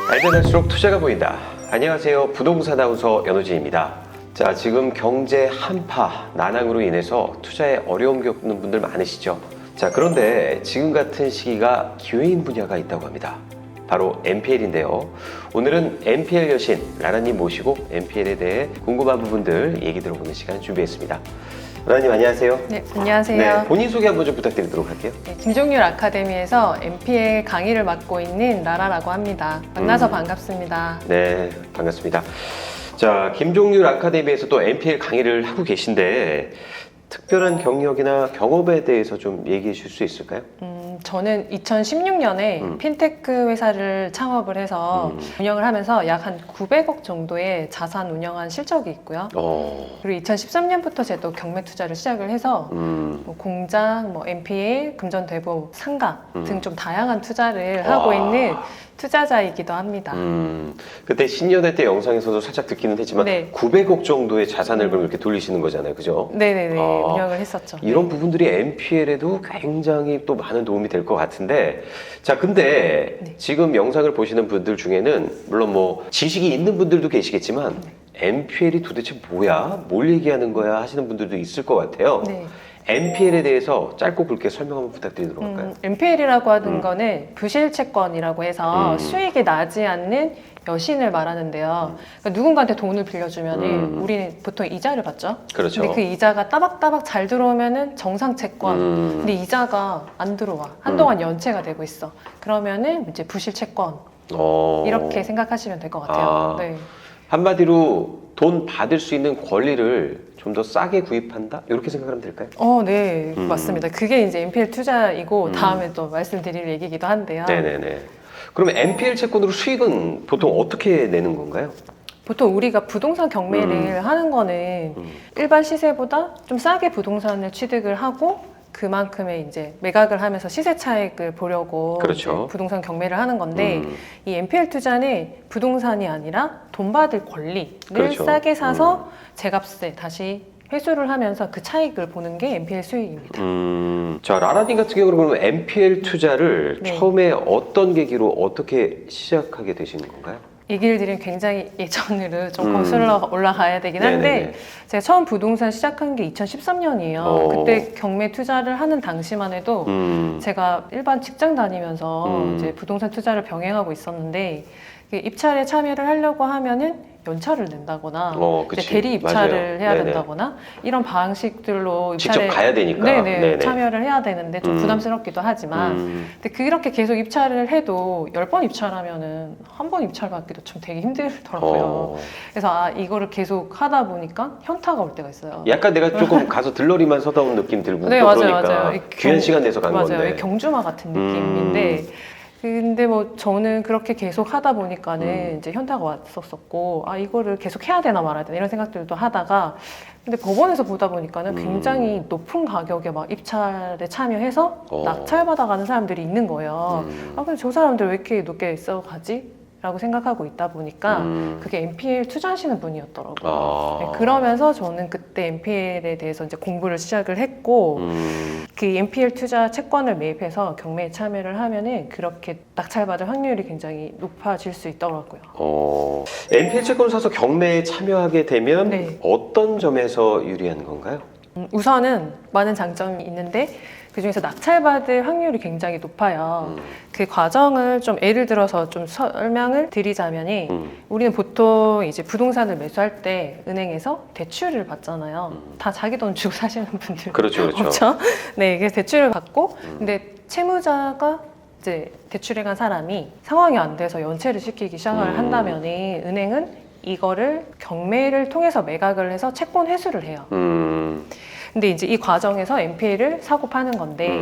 알면 할수록 투자가 보인다. 안녕하세요. 부동산 아나운서 연호진입니다. 자, 지금 경제 한파, 난항으로 인해서 투자에 어려움 겪는 분들 많으시죠? 자, 그런데 지금 같은 시기가 기회인 분야가 있다고 합니다. 바로 NPL인데요. 오늘은 NPL 여신 라라님 모시고 NPL에 대해 궁금한 부분들 얘기 들어보는 시간 준비했습니다. 라라님 안녕하세요. 네, 안녕하세요. 네, 본인 소개 한번 좀 부탁드리도록 할게요. 네, 김종률 아카데미에서 NPL 강의를 맡고 있는 라라라고 합니다. 만나서 반갑습니다. 네, 반갑습니다. 자, 김종률 아카데미에서 또 NPL 강의를 하고 계신데 특별한 경력이나 경험에 대해서 좀 얘기해 주실 수 있을까요? 저는 2016년에 핀테크 회사를 창업을 해서 운영을 하면서 약 한 900억 정도의 자산 운영한 실적이 있고요. 그리고 2013년부터 제가 경매 투자를 시작을 해서 뭐 공장, 뭐 NPL, 금전대부, 상가 등 좀 다양한 투자를 하고 있는 투자자이기도 합니다. 그때 신년회 때 영상에서도 살짝 듣기는 했지만 네. 900억 정도의 자산을 그럼 이렇게 돌리시는 거잖아요. 그죠? 네네네. 운영을 했었죠. 이런 부분들이 NPL에도 굉장히 또 많은 도움이 될 것 같은데, 자, 근데 지금 영상을 보시는 분들 중에는 물론 뭐 지식이 있는 분들도 계시겠지만 NPL이 도대체 뭐야? 뭘 얘기하는 거야? 하시는 분들도 있을 것 같아요. 네. NPL에 대해서 짧고 굵게 설명 한번 부탁드리도록 할까요? NPL이라고 하는 거는 부실채권이라고 해서 수익이 나지 않는 여신을 말하는데요. 그러니까 누군가한테 돈을 빌려주면 우리는 보통 이자를 받죠. 그렇죠. 근데 그 이자가 따박따박 잘 들어오면은 정상채권. 근데 이자가 안 들어와. 한동안 연체가 되고 있어. 그러면은 이제 부실채권. 이렇게 생각하시면 될 것 같아요. 네. 한마디로 돈 받을 수 있는 권리를 좀 더 싸게 구입한다? 이렇게 생각하면 될까요? 네, 맞습니다. 그게 이제 NPL 투자이고 다음에 또 말씀드릴 얘기이기도 한데요. 네네네. 그러면 NPL 채권으로 수익은 보통 어떻게 내는 건가요? 보통 우리가 부동산 경매를 하는 거는 일반 시세보다 좀 싸게 부동산을 취득을 하고 그만큼의 이제 매각을 하면서 시세 차익을 보려고 그렇죠. 부동산 경매를 하는 건데 이 NPL 투자는 부동산이 아니라 돈 받을 권리를 그렇죠. 싸게 사서 제값에 다시 회수를 하면서 그 차익을 보는 게 NPL 수익입니다. 자, 라라님 같은 경우는 그러면 NPL 투자를 네. 처음에 어떤 계기로 어떻게 시작하게 되시는 건가요? 이 길들은 굉장히 예전으로 좀 거슬러 올라가야 되긴 한데 네네네. 제가 처음 부동산 시작한 게 2013년이에요. 그때 경매 투자를 하는 당시만 해도 제가 일반 직장 다니면서 이제 부동산 투자를 병행하고 있었는데 입찰에 참여를 하려고 하면은 연차를 낸다거나 그치. 대리 입찰을 맞아요. 해야 네네. 된다거나 이런 방식들로 직접 입찰에 가야 되니까. 네네, 네네. 참여를 해야 되는데 좀 부담스럽기도 하지만 근데 그렇게 계속 입찰을 해도 10번 입찰하면은 한 번 입찰 받기도 좀 되게 힘들더라고요. 그래서 이거를 계속 하다 보니까 현타가 올 때가 있어요. 약간 내가 조금 가서 들러리만 서다 온 느낌 들고 네, 또 맞아요, 그러니까 맞아요. 귀한 시간 내서 간 맞아요. 건데. 경주마 같은 느낌인데 근데 뭐 저는 그렇게 계속 하다 보니까는 이제 현타가 왔었고 이거를 계속 해야 되나 말아야 되나 이런 생각들도 하다가 근데 법원에서 보다 보니까는 굉장히 높은 가격에 막 입찰에 참여해서 낙찰받아가는 사람들이 있는 거예요. 근데 저 사람들 왜 이렇게 높게 써가지? 라고 생각하고 있다 보니까 그게 NPL 투자하시는 분이었더라고요. 네, 그러면서 저는 그때 NPL에 대해서 이제 공부를 시작을 했고 그 NPL 투자 채권을 매입해서 경매에 참여를 하면은 그렇게 낙찰받을 확률이 굉장히 높아질 수 있더라고요. NPL 채권을 사서 경매에 참여하게 되면 네. 어떤 점에서 유리한 건가요? 우선은 많은 장점이 있는데 그중에서 낙찰받을 확률이 굉장히 높아요. 그 과정을 좀 예를 들어서 좀 설명을 드리자면이 우리는 보통 이제 부동산을 매수할 때 은행에서 대출을 받잖아요. 다 자기 돈 주고 사시는 분들 그렇죠, 그렇죠. 없죠? 네, 그래서 대출을 받고 근데 채무자가 이제 대출에 간 사람이 상황이 안 돼서 연체를 시키기 시작을 한다면은 은행은 이거를 경매를 통해서 매각을 해서 채권 회수를 해요. 근데 이제 이 과정에서 NPL을 사고 파는 건데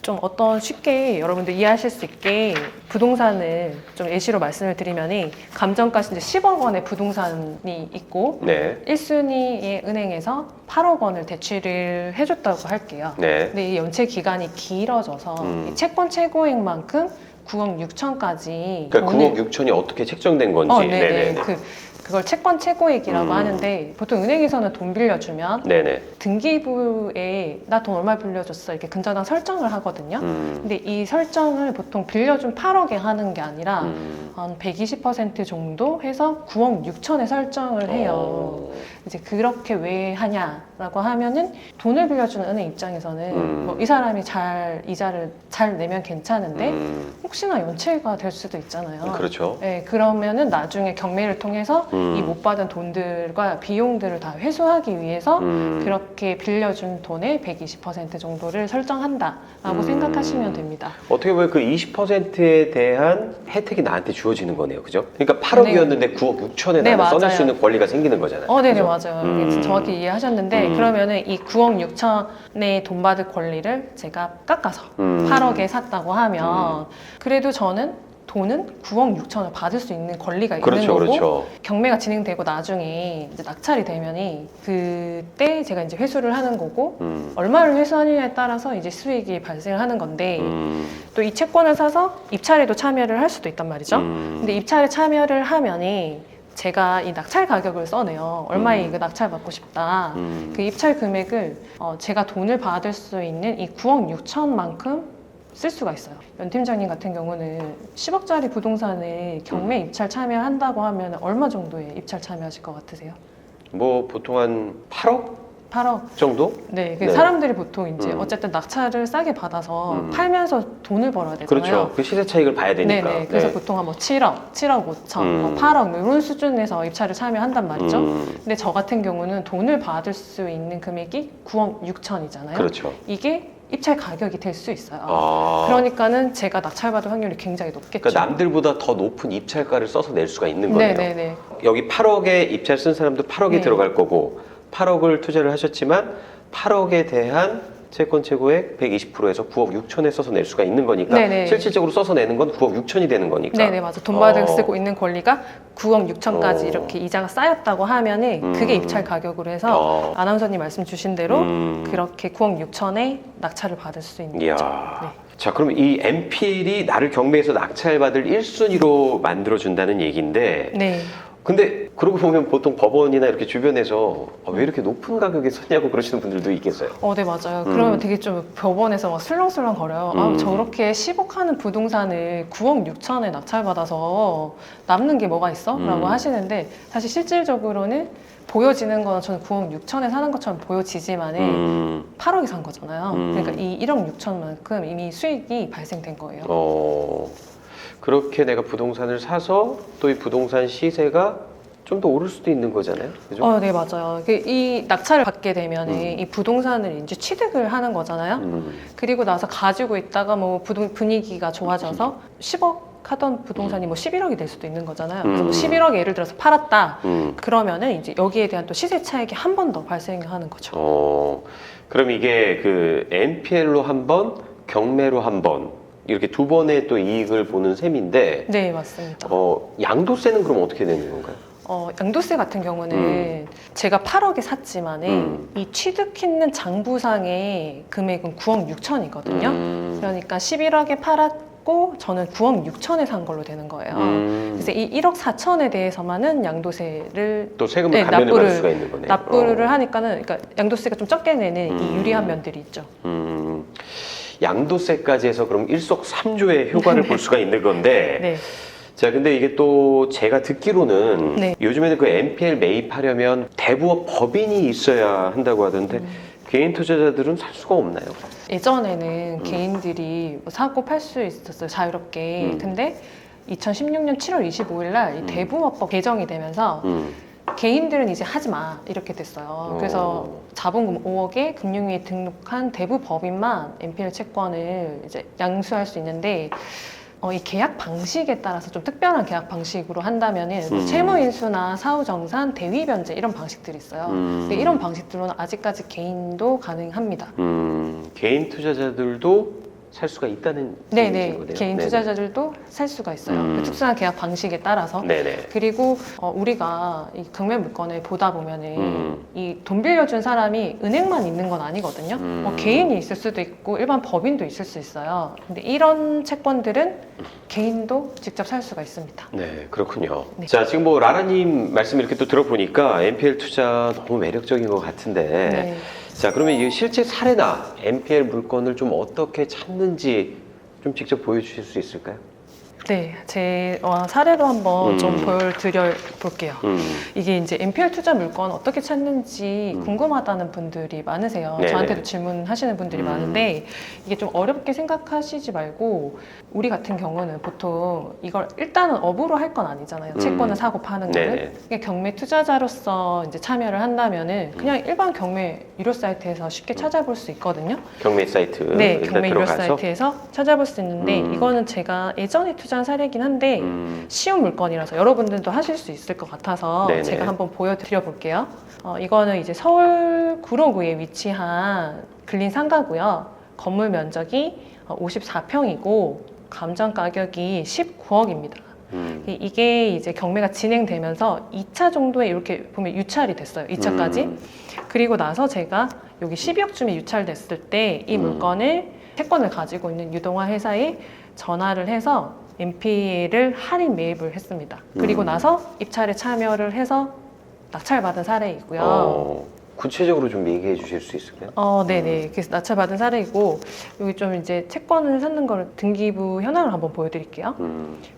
좀 어떤 쉽게 여러분들 이해하실 수 있게 부동산을 좀 예시로 말씀을 드리면은 감정가시 이제 10억 원의 부동산이 있고 네. 1순위의 은행에서 8억 원을 대출을 해줬다고 할게요. 네. 근데 이 연체 기간이 길어져서 이 채권 최고액만큼 9억 6천까지 그러니까 9억 6천이 어떻게 책정된 건지. 네네. 네네. 그 그걸 채권 최고액이라고 하는데 보통 은행에서는 돈 빌려주면 네네. 등기부에 나 돈 얼마 빌려줬어 이렇게 근저당 설정을 하거든요. 근데 이 설정을 보통 빌려준 8억에 하는 게 아니라 한 120% 정도 해서 9억 6천에 설정을 해요. 이제 그렇게 왜 하냐라고 하면은 돈을 빌려주는 은행 입장에서는 뭐 이 사람이 이자를 잘 내면 괜찮은데 혹시나 연체가 될 수도 있잖아요. 그렇죠. 네, 그러면은 나중에 경매를 통해서 이 못 받은 돈들과 비용들을 다 회수하기 위해서 그렇게 빌려준 돈의 120% 정도를 설정한다라고 생각하시면 됩니다. 어떻게 보면 그 20%에 대한 혜택이 나한테 주어지는 거네요. 그죠? 그러니까 8억이었는데 9억 6천에 네, 나는 써낼 맞아요. 수 있는 권리가 생기는 거잖아요. 네네, 그죠? 맞아요. 이게 정확히 이해하셨는데, 그러면은 이 9억 6천의 돈 받을 권리를 제가 깎아서 8억에 샀다고 하면, 그래도 저는 돈은 9억 6천을 받을 수 있는 권리가 있는 그렇죠, 거고, 그렇죠. 경매가 진행되고 나중에 이제 낙찰이 되면이 그때 제가 이제 회수를 하는 거고, 얼마를 회수하느냐에 따라서 이제 수익이 발생을 하는 건데, 또 이 채권을 사서 입찰에도 참여를 할 수도 있단 말이죠. 근데 입찰에 참여를 하면이 제가 이 낙찰 가격을 써내요. 얼마에 이거 낙찰 받고 싶다. 그 입찰 금액을 제가 돈을 받을 수 있는 이 9억 6천만큼 쓸 수가 있어요. 연 팀장님 같은 경우는 10억짜리 부동산에 경매 입찰 참여한다고 하면 얼마 정도의 입찰 참여하실 것 같으세요? 뭐 보통 한 8억 8억. 정도? 네, 네. 사람들이 보통 이제 어쨌든 낙찰을 싸게 받아서 팔면서 돈을 벌어야 되잖아요. 그렇죠. 그 시세 차익을 봐야 되니까. 네네. 그래서 네. 보통 한 뭐 7억, 7억 5천, 뭐 8억 뭐 이런 수준에서 입찰을 참여한단 말이죠. 근데 저 같은 경우는 돈을 받을 수 있는 금액이 9억 6천이잖아요. 그렇죠. 이게 입찰 가격이 될 수 있어요. 아. 그러니까는 제가 낙찰받을 확률이 굉장히 높겠죠. 그러니까 남들보다 더 높은 입찰가를 써서 낼 수가 있는 거네요. 네네네. 여기 8억에 입찰 쓴 사람도 8억이 네. 들어갈 거고 8억을 투자를 하셨지만 8억에 대한 채권 최고액 120%에서 9억 6천에 써서 낼 수가 있는 거니까 네네. 실질적으로 써서 내는 건 9억 6천이 되는 거니까. 네네, 맞아. 돈 받을 쓰고 있는 권리가 9억 6천까지 이렇게 이자가 쌓였다고 하면은 그게 입찰 가격으로 해서 아나운서님 말씀 주신 대로 그렇게 9억 6천에 낙찰을 받을 수 있는 이야. 거죠. 네. 자, 그럼 이 MPL이 나를 경매에서 낙찰받을 1순위로 만들어준다는 얘기인데 네. 근데 그러고 보면 보통 법원이나 이렇게 주변에서 왜 이렇게 높은 가격에 샀냐고 그러시는 분들도 있겠어요. 네, 맞아요. 그러면 되게 좀 법원에서 막 슬렁슬렁 거려요. 저렇게 10억 하는 부동산을 9억 6천에 낙찰받아서 남는 게 뭐가 있어? 라고 하시는데 사실 실질적으로는 보여지는 건 저는 9억 6천에 사는 것처럼 보여지지만은 8억에 산 거잖아요. 그러니까 이 1억 6천만큼 이미 수익이 발생된 거예요. 그렇게 내가 부동산을 사서 또 이 부동산 시세가 좀 더 오를 수도 있는 거잖아요. 그죠? 네, 맞아요. 이 낙찰을 받게 되면 이 부동산을 이제 취득을 하는 거잖아요. 그리고 나서 가지고 있다가 뭐 분위기가 좋아져서 10억 하던 부동산이 뭐 11억이 될 수도 있는 거잖아요. 그래서 뭐 11억에 예를 들어서 팔았다. 그러면은 이제 여기에 대한 또 시세 차익이 한 번 더 발생하는 거죠. 그럼 이게 그 NPL로 한 번, 경매로 한 번. 이렇게 두 번의 또 이익을 보는 셈인데 네, 맞습니다. 양도세는 그럼 어떻게 되는 건가요? 양도세 같은 경우는 제가 8억에 샀지만은 이 취득했는 장부상의 금액은 9억 6천이거든요. 그러니까 11억에 팔았고 저는 9억 6천에 산 걸로 되는 거예요. 그래서 이 1억 4천에 대해서만은 양도세를 또 세금을 감면을 받을 수가 있는 거네요. 납부를 하니까는 그러니까 양도세가 좀 적게 내는 이 유리한 면들이 있죠. 양도세까지 해서 그럼 일석삼조의 효과를 볼 수가 있는 건데 네. 자, 근데 이게 또 제가 듣기로는 네. 요즘에는 그 NPL 매입하려면 대부업 법인이 있어야 한다고 하던데 개인 투자자들은 살 수가 없나요? 예전에는 개인들이 뭐 사고 팔 수 있었어요, 자유롭게. 근데 2016년 7월 25일 날 이 대부업법 개정이 되면서 개인들은 이제 하지 마 이렇게 됐어요. 그래서 자본금 5억에 금융위에 등록한 대부 법인만 NPL 채권을 이제 양수할 수 있는데 이 계약 방식에 따라서 좀 특별한 계약 방식으로 한다면은 뭐 채무인수나 사후정산, 대위변제 이런 방식들이 있어요. 근데 이런 방식들로는 아직까지 개인도 가능합니다. 개인 투자자들도 살 수가 있다는 네네. 얘기인 거네요. 개인 네네. 투자자들도 살 수가 있어요. 특수한 계약 방식에 따라서. 네네. 그리고 우리가 이 경매 물건을 보다 보면은 이 돈 빌려준 사람이 은행만 있는 건 아니거든요. 개인이 있을 수도 있고 일반 법인도 있을 수 있어요. 근데 이런 채권들은 개인도 직접 살 수가 있습니다. 네, 그렇군요. 네. 자, 지금 뭐 라라님 말씀 이렇게 또 들어보니까 NPL 투자 너무 매력적인 것 같은데, 네. 자, 그러면 이 실제 사례나 NPL 물건을 좀 어떻게 찾는지 좀 직접 보여주실 수 있을까요? 네, 제 사례로 한번 좀 보여드려 볼게요. 이게 이제 NPL 투자 물건 어떻게 찾는지 궁금하다는 분들이 많으세요. 네네. 저한테도 질문하시는 분들이 많은데 이게 좀 어렵게 생각하시지 말고 우리 같은 경우는 보통 이걸 일단은 업으로 할 건 아니잖아요. 채권을 사고 파는 거는. 네네. 그냥 경매 투자자로서 이제 참여를 한다면은 그냥 일반 경매 유료 사이트에서 쉽게 찾아볼 수 있거든요. 경매 사이트 네, 일단 경매 유료 들어가서 사이트에서 찾아볼 수 있는데 이거는 제가 예전에 투자한 사례긴 한데 음, 쉬운 물건이라서 여러분들도 하실 수 있을 것 같아서 네네. 제가 한번 보여드려 볼게요. 이거는 이제 서울 구로구에 위치한 근린 상가고요. 건물 면적이 54평이고 감정 가격이 19억입니다. 이게 이제 경매가 진행되면서 2차 정도에 이렇게 보면 유찰이 됐어요. 2차까지. 그리고 나서 제가 여기 12억쯤에 유찰됐을 때 이 물건을 채권을 가지고 있는 유동화 회사에 전화를 해서 NPL을 할인 매입을 했습니다. 그리고 나서 입찰에 참여를 해서 낙찰받은 사례이고요. 구체적으로 좀 얘기해 주실 수 있을까요? 네네. 그래서 낙찰받은 사례이고 여기 좀 이제 채권을 샀는 거를 등기부 현황을 한번 보여드릴게요.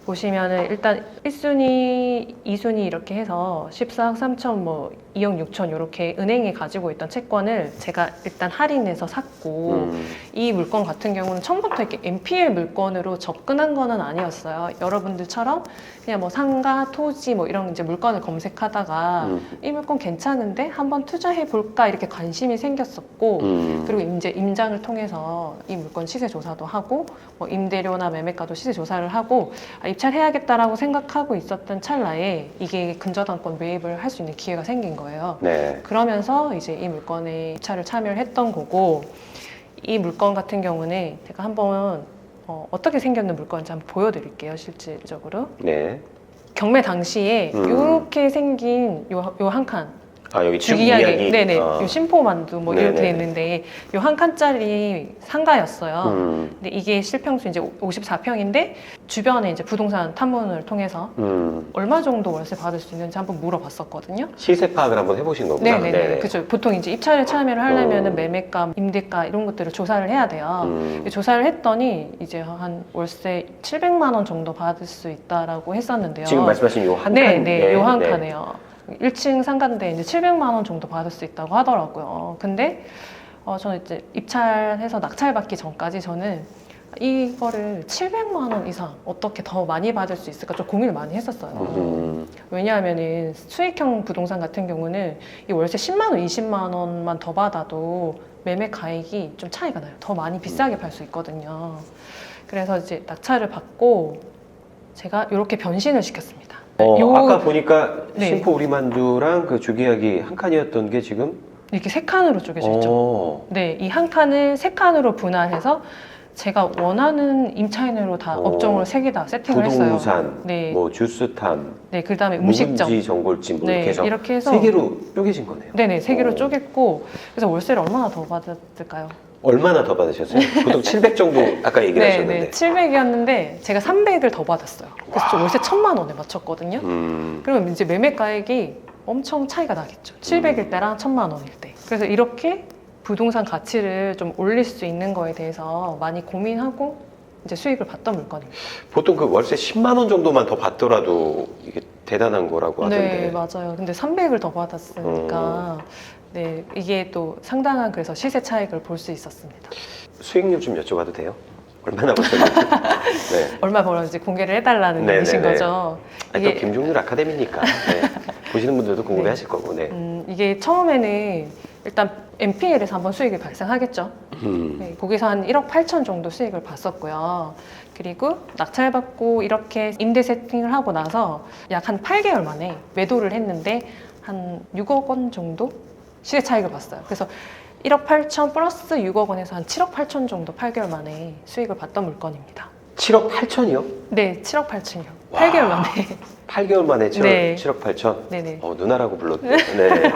보시면은 일단 1순위, 2순위 이렇게 해서 14억 3천, 뭐 2억 6천 이렇게 은행이 가지고 있던 채권을 제가 일단 할인해서 샀고 이 물건 같은 경우는 처음부터 이렇게 NPL 물건으로 접근한 거는 아니었어요. 여러분들처럼 그냥 뭐 상가, 토지 뭐 이런 이제 물건을 검색하다가 이 물건 괜찮은데 한번 투자해 볼까 이렇게 관심이 생겼었고 그리고 이제 임장을 통해서 이 물건 시세 조사도 하고 뭐 임대료나 매매가도 시세 조사를 하고 입찰해야겠다라고 생각하고 있었던 찰나에 이게 근저당권 매입을 할 수 있는 기회가 생긴 거예요. 네. 그러면서 이제 이 물건에 입찰을 참여를 했던 거고 이 물건 같은 경우는 제가 한번 어떻게 생겼는 물건인지 한번 보여드릴게요. 실질적으로 네. 경매 당시에 이렇게 생긴 요 한 칸 여기 쭉 주기하게 이야기. 네네 요 심포만두 뭐 이렇게 네네. 있는데 요 한 칸짜리 상가였어요. 근데 이게 실평수 이제 54평인데 주변에 이제 부동산 탐문을 통해서 얼마 정도 월세 받을 수 있는지 한번 물어봤었거든요. 시세 파악을 한번 해보신 거구나. 네네네. 그렇죠. 보통 이제 입찰에 참여를 하려면은 매매가, 임대가 이런 것들을 조사를 해야 돼요. 조사를 했더니 이제 한 월세 700만 원 정도 받을 수 있다라고 했었는데요. 지금 말씀하신 요 한 칸. 네, 요 한 칸에요. 1층 상가인데 이제 700만 원 정도 받을 수 있다고 하더라고요. 근데 저는 이제 입찰해서 낙찰받기 전까지 저는 이거를 700만 원 이상 어떻게 더 많이 받을 수 있을까 좀 고민을 많이 했었어요. 왜냐하면은 수익형 부동산 같은 경우는 이 월세 10만 원, 20만 원만 더 받아도 매매 가액이 좀 차이가 나요. 더 많이 비싸게 팔 수 있거든요. 그래서 이제 낙찰을 받고 제가 이렇게 변신을 시켰습니다. 아까 보니까 네. 심포 우리만두랑 그 주기야기 한 칸이었던 게 지금 이렇게 세 칸으로 쪼개져 있죠. 네, 이 한 칸을 세 칸으로 분할해서 제가 원하는 임차인으로 다 업종을 세 개 다 세팅을 했어요. 부동산, 네. 뭐 주스탄, 네, 그다음에 음식점. 묵은지, 전골집 뭐 네, 이렇게 해서 이렇게 해서 세 개로 쪼개진 거네요. 네네, 세 개로 오. 쪼갰고 그래서 월세를 얼마나 더 받았을까요? 얼마나 더 받으셨어요? 보통 700 정도 아까 얘기를 네, 하셨는데. 700이었는데 제가 300을 더 받았어요. 그래서 좀 월세 1000만 원에 맞췄거든요. 그러면 이제 매매 가액이 엄청 차이가 나겠죠. 700일 때랑 1000만 원일 때. 그래서 이렇게 부동산 가치를 좀 올릴 수 있는 거에 대해서 많이 고민하고 이제 수익을 봤던 물건입니다. 보통 그 월세 10만 원 정도만 더 받더라도 이게 대단한 거라고 하던데. 네, 맞아요. 근데 300을 더 받았으니까 네, 이게 또 상당한 그래서 시세 차익을 볼 수 있었습니다. 수익률 좀 여쭤봐도 돼요? 얼마나 버셨는지? 네. 얼마 벌었는지 공개를 해달라는 네네네. 얘기신 거죠. 아니, 또 김종률 아카데미니까 네. 보시는 분들도 궁금해하실 거고. 네. 이게 처음에는 일단 NPL에서 한번 수익이 발생하겠죠. 네, 거기서 한 1억 8천 정도 수익을 봤었고요. 그리고 낙찰받고 이렇게 임대 세팅을 하고 나서 약 한 8개월 만에 매도를 했는데 한 6억 원 정도 시세 차익을 봤어요. 그래서 1억 8천 플러스 6억 원에서 한 7억 8천 정도 8개월 만에 수익을 봤던 물건입니다. 7억 8천이요? 네, 7억 8천이요. 와. 8개월 만에. 8개월 만에 7억, 네. 7억 8천? 네네. 누나라고 불렀대. 네.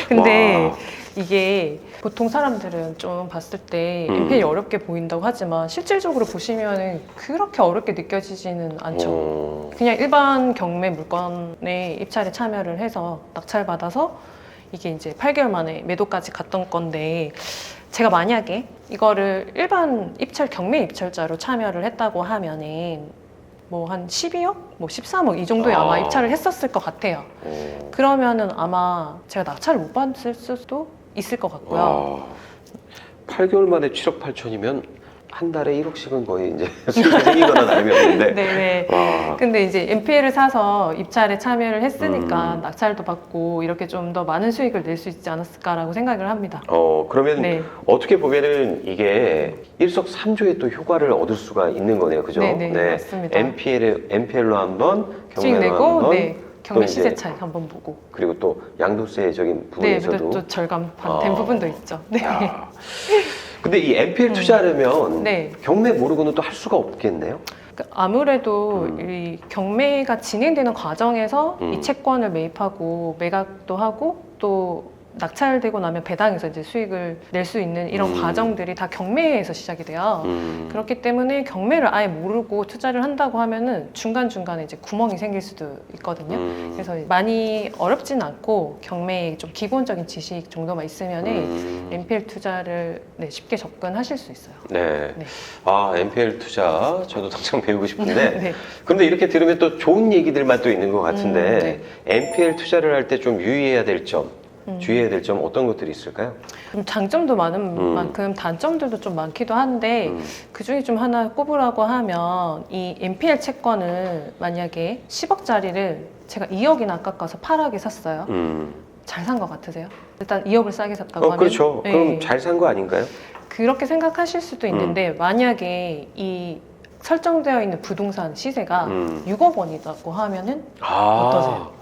근데 와. 이게 보통 사람들은 좀 봤을 때 음. MPL이 어렵게 보인다고 하지만 실질적으로 보시면은 그렇게 어렵게 느껴지지는 않죠. 그냥 일반 경매 물건에 입찰에 참여를 해서 낙찰받아서 이게 이제 8개월 만에 매도까지 갔던 건데 제가 만약에 이거를 일반 입찰 경매 입찰자로 참여를 했다고 하면은 뭐 한 12억, 뭐 13억 이 정도에 아마 입찰을 했었을 것 같아요. 그러면은 아마 제가 낙찰을 못 받을 수도 있을 것 같고요. 8개월 만에 7억 8천이면 한 달에 1억씩은 거의 이제 수익이 생기거나 나름이 없는데. 네네. 와. 근데 이제 MPL을 사서 입찰에 참여를 했으니까 음. 낙찰도 받고 이렇게 좀 더 많은 수익을 낼 수 있지 않았을까라고 생각을 합니다. 그러면 네. 어떻게 보면은 이게 일석삼조의 또 효과를 얻을 수가 있는 거네요. 그죠? 네네, 맞습니다. MPL로 한번, 수익 경매로 내고, 한번, 네, 경매 또 이제 시세 차익 한번 보고. 그리고 또 양도세적인 네, 부분에서도. 또 절감된 부분도 있죠. 네. 야. 근데 이 MPL 투자하려면 네. 경매 모르고는 또 할 수가 없겠네요. 아무래도 이 경매가 진행되는 과정에서 음. 이 채권을 매입하고 매각도 하고 또 낙찰되고 나면 배당에서 이제 수익을 낼 수 있는 이런 과정들이 다 경매에서 시작이 돼요. 그렇기 때문에 경매를 아예 모르고 투자를 한다고 하면은 중간중간에 이제 구멍이 생길 수도 있거든요. 그래서 많이 어렵진 않고 경매에 좀 기본적인 지식 정도만 있으면은 MPL 투자를 네, 쉽게 접근하실 수 있어요. 네. 네. MPL 투자 저도 당장 배우고 싶은데 네. 근데 이렇게 들으면 또 좋은 얘기들만 또 있는 것 같은데 네. MPL 투자를 할 때 좀 유의해야 될 점, 주의해야 될 점 어떤 것들이 있을까요? 좀 장점도 많은 만큼 단점들도 좀 많기도 한데 그 중에 좀 하나 꼽으라고 하면 이 MPL 채권을 만약에 10억짜리를 제가 2억이나 깎아서 8억에 샀어요. 잘 산 것 같으세요? 일단 2억을 싸게 샀다고 하면 그렇죠. 네. 그럼 잘 산 거 아닌가요? 그렇게 생각하실 수도 있는데 만약에 이 설정되어 있는 부동산 시세가 6억 원이라고 하면은 어떠세요?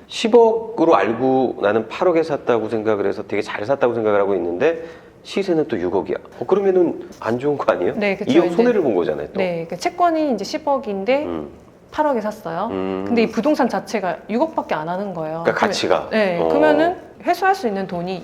10억으로 알고 나는 8억에 샀다고 생각을 해서 되게 잘 샀다고 생각을 하고 있는데 시세는 또 6억이야. 그러면은 안 좋은 거 아니에요? 네, 그쵸. 2억 이제- 손해를 본 거잖아요. 또. 네, 그 채권이 이제 10억인데 8억에 샀어요. 근데 이 부동산 자체가 6억밖에 안 하는 거예요. 그러니까 가치가. 네, 그러면은 회수할 수 있는 돈이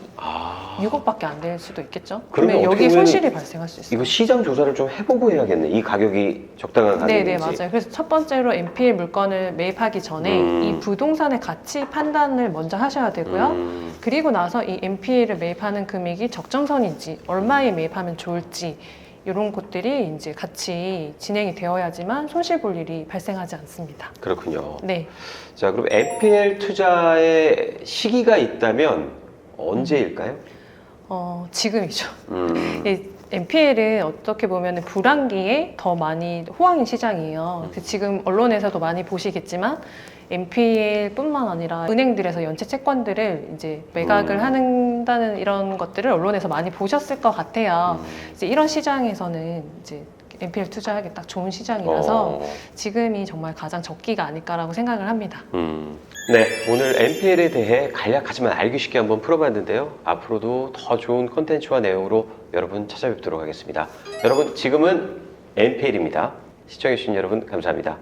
6억밖에 안 될 수도 있겠죠. 그러면 어떻게 여기에 보면은 손실이 발생할 수 있어요. 이거 시장 조사를 좀 해보고 해야겠네. 이 가격이 적당한 네, 가격인지. 네, 맞아요. 그래서 첫 번째로 MPL 물건을 매입하기 전에 이 부동산의 가치 판단을 먼저 하셔야 되고요. 그리고 나서 이 MPL을 매입하는 금액이 적정선인지, 얼마에 매입하면 좋을지, 이런 것들이 이제 같이 진행이 되어야지만 손실 볼 일이 발생하지 않습니다. 그렇군요. 네. 자, 그럼 MPL 투자의 시기가 있다면 언제일까요? 지금이죠. 음. MPL은 어떻게 보면 불황기에 더 많이 호황인 시장이에요. 그래서 지금 언론에서도 많이 보시겠지만 MPL뿐만 아니라 은행들에서 연체 채권들을 이제 매각을 한다는 이런 것들을 언론에서 많이 보셨을 것 같아요. 이제 이런 시장에서는 이제 MPL 투자하기 딱 좋은 시장이라서 지금이 정말 가장 적기가 아닐까라고 생각을 합니다. 네, 오늘 MPL에 대해 간략하지만 알기 쉽게 한번 풀어봤는데요. 앞으로도 더 좋은 컨텐츠와 내용으로 여러분 찾아뵙도록 하겠습니다. 여러분, 지금은 MPL입니다. 시청해주신 여러분 감사합니다.